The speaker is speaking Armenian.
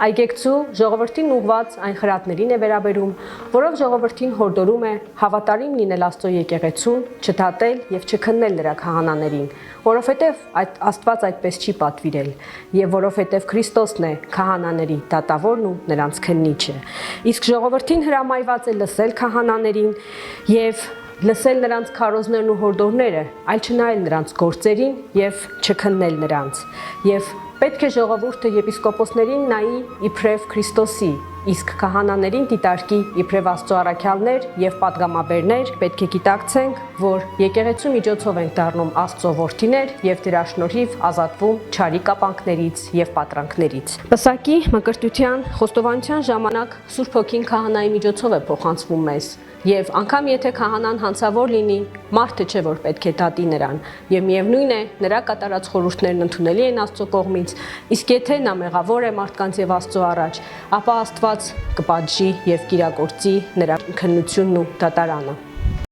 Այգեկցու ժողովրդին ուղված այն խրատներին է վերաբերում, որով ժողովրդին հորդորում է հավատարիմ լինել Աստծո եկեղեցուն, չդատել եւ չքննել նրա քահանաներին, որովհետեւ Աստված այդպես չի պատվիրել, եւ որովհետեւ Քրիստոսն է քահանաների դատավորն ու նրանց քննիչը։ Իսկ ժողովրդին հրամայված է լսել քահանաներին եւ լսել նրանց քարոզներն ու հորդորները, այլ չնայել նրանց գործերին եւ չքննել նրանց։ Եվ պետք է ժողովուրդը եպիսկոպոսներին նայի իբրև Քրիստոսի, իսկ քահանաներին դիտարկի իբրև Աստծո առաքյալներ եւ պատգամաբերներ։ Պետք է գիտակցենք, որ եկեղեցու միջոցով ենք դառնում Աստծո որդիներ եւ դրա շնորհիվ ազատվում չարի կապանքներից եւ պատրանքներից։ Պսակի մկրտության խոստովանության ժամանակ Սուրբ Հոգին քահանայի միջոցով է փոխանցվում մեզ։ Եվ անգամ եթե քահանան հանցավոր լինի, մարդը չէ, որ պետք է դատի նրան, եւ միևնույն է, նրա կատարած խորհուրդներն ընդունելի են Աստծո կողմից, իսկ եթե նա մեղավոր է մարդկանց եւ Աստծո առաջ, ապա Աստված կպատժի եւ կիրակորձի նրա քննությունն ու դատարանը։